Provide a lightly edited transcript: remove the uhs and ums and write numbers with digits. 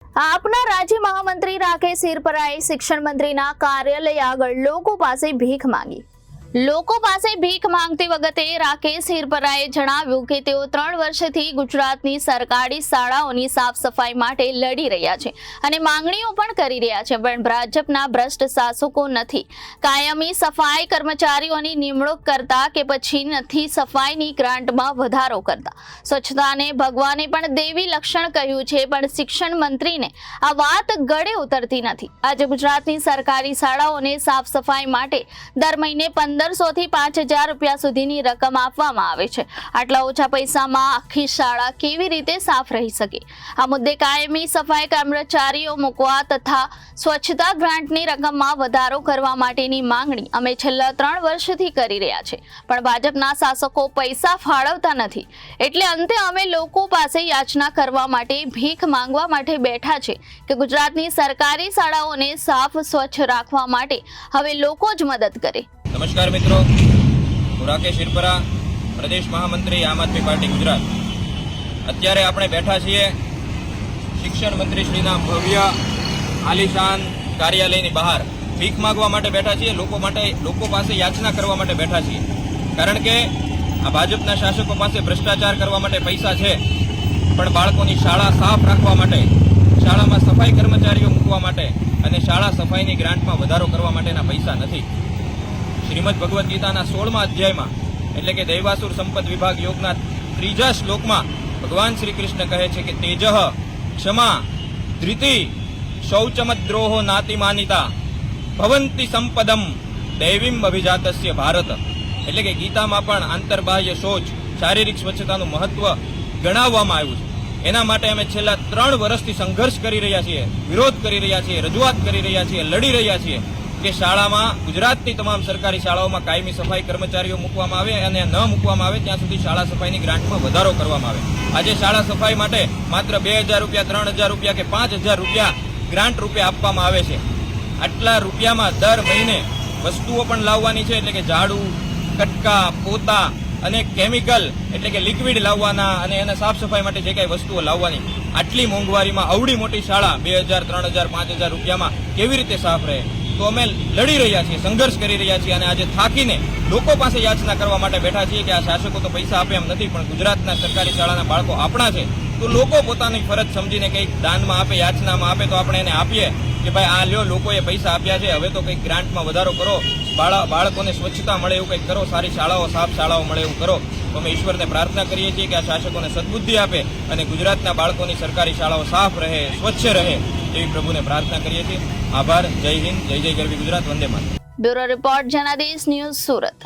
આપના રાજ્ય મહામંત્રી રાકેશ હિરપરાએ શિક્ષણ મંત્રીના કાર્યાલય આગળ લોકો પાસે ભીખ માંગી। લોકો પાસે ભીખ માંગતી વખતે રાકેશ હિરપરાએ જણાવ્યું કે તેઓ 3 વર્ષથી ગુજરાતની સરકારી શાળાઓની સાફ સફાઈ માટે લડી રહ્યા છે અને માંગણીઓ પણ કરી રહ્યા છે, પણ ભાજપના ભ્રષ્ટ શાસકો નથી કાયમી સફાઈ કર્મચારીઓની નિમણૂક કરતા કે પછી નથી સફાઈની ગ્રાન્ટમાં વધારો કરતા। સ્વચ્છતાને ભગવાને પણ દેવી લક્ષણ કહ્યું છે, પણ શિક્ષણ મંત્રીને આ વાત ગળે ઉતરતી નથી। આજે ગુજરાતની સરકારી શાળાઓને સાફ સફાઈ માટે દર મહિને 1500 થી 5000 રૂપિયા સુધીની રકમ આપવામાં આવે છે। આટલા ઓછા પૈસામાં આખી શાળા કેવી રીતે સાફ રહી શકે? આ મુદ્દે કાયમી સફાઈ કર્મચારીઓ મૂકવા તથા સ્વચ્છતા ગ્રાન્ટની રકમમાં વધારો કરવા માટેની માંગણી અમે છેલ્લા 3 વર્ષથી કરી રહ્યા છે, પણ ભાજપના શાસકો પૈસા ફાળવતા નથી, એટલે અંતે અમે લોકો પાસે યાચના કરવા માટે ભીખ માંગવા માટે બેઠા છે કે ગુજરાતની સરકારી શાળાઓને સાફ સ્વચ્છ રાખવા માટે હવે લોકો જ મદદ કરે। નમસ્કાર મિત્રો, હું રાકેશ હિરપરા, પ્રદેશ મહામંત્રી આમ આદમી પાર્ટી ગુજરાત। અત્યારે આપણે બેઠા છીએ શિક્ષણ મંત્રીશ્રીના ભવ્ય આલિશાન કાર્યાલયની બહાર ભીખ માંગવા માટે બેઠા છીએ, લોકો પાસે યાચના કરવા માટે બેઠા છીએ, કારણ કે આ ભાજપના શાસકો પાસે ભ્રષ્ટાચાર કરવા માટે પૈસા છે, પણ બાળકોની શાળા સાફ રાખવા માટે, શાળામાં સફાઈ કર્મચારીઓ મૂકવા માટે અને શાળા સફાઈની ગ્રાન્ટમાં વધારો કરવા માટેના પૈસા નથી। શ્રીમદ ભગવદ્ ગીતાના 16મા અધ્યાયમાં એટલે કે દૈવાસુર સંપદ વિભાગ યોગના 3જા શ્લોકમાં ભગવાન શ્રી કૃષ્ણ કહે છે કે તેજઃ ક્ષમા ધૃતિ શૌચમદ્રોહો નાતિમાનિતા ભવંતિ સંપદમ દૈવીમ અભિજાતસ્ય ભારત। એટલે કે ગીતામાં પણ આંતરબાહ્ય શૌચ, શારીરિક સ્વચ્છતાનું મહત્વ ગણાવવામાં આવ્યું છે। એના માટે અમે છેલ્લા 3 વર્ષથી સંઘર્ષ કરી રહ્યા છીએ, વિરોધ કરી રહ્યા છીએ, રજૂઆત કરી રહ્યા છીએ, લડી રહ્યા છીએ કે શાળામાં, ગુજરાતની તમામ સરકારી શાળાઓમાં કાયમી સફાઈ કર્મચારીઓ મૂકવામાં આવે અને ન મૂકવામાં આવે ત્યાં સુધી શાળા સફાઈની ગ્રાન્ટમાં વધારો કરવામાં આવે। આજે શાળા સફાઈ માટે માત્ર 2000 રૂપિયા, 3000 રૂપિયા કે 5000 રૂપિયા ગ્રાન્ટ રૂપે આપવામાં આવે છે। આટલા રૂપિયામાં દર મહિને વસ્તુઓ પણ લાવવાની છે, એટલે કે ઝાડુ, કટકા, પોતા અને કેમિકલ એટલે કે લિક્વિડ લાવવાના અને એને સાફ સફાઈ માટે જે કાંઈ વસ્તુઓ લાવવાની, આટલી મોંઘવારીમાં આવડી મોટી શાળા 2000, 3000, 5000 રૂપિયામાં કેવી રીતે સાફ રહે? તો અમે લડી રહ્યા છીએ, સંઘર્ષ કરી રહ્યા છીએ અને આજે થાકીને લોકો પાસે યાચના કરવા માટે બેઠા છીએ કે આ શાસકો તો પૈસા આપે એમ નથી, પણ ગુજરાતના સરકારી શાળાના બાળકો આપણા છે, તો લોકો પોતાની ફરજ સમજીને કંઈક દાનમાં આપે, યાચનામાં આપે, તો આપણે એને આપીએ કે ભાઈ આ લ્યો, લોકોએ પૈસા આપ્યા છે, હવે તો કંઈક ગ્રાન્ટમાં વધારો કરો, બાળકોને સ્વચ્છતા મળે એવું કંઈક કરો, સારી શાળાઓ, સાફ શાળાઓ મળે એવું કરો। તો અમે ઈશ્વરને પ્રાર્થના કરીએ છીએ કે આ શાસકોને સદબુદ્ધિ આપે અને ગુજરાતના બાળકોની સરકારી શાળાઓ સાફ રહે, સ્વચ્છ રહે એવી પ્રભુને પ્રાર્થના કરીએ છીએ। આભાર। જય હિન્દ, જય જય ગરવી Gujarat, Vande Mataram. Bureau report Janadesh news, Surat.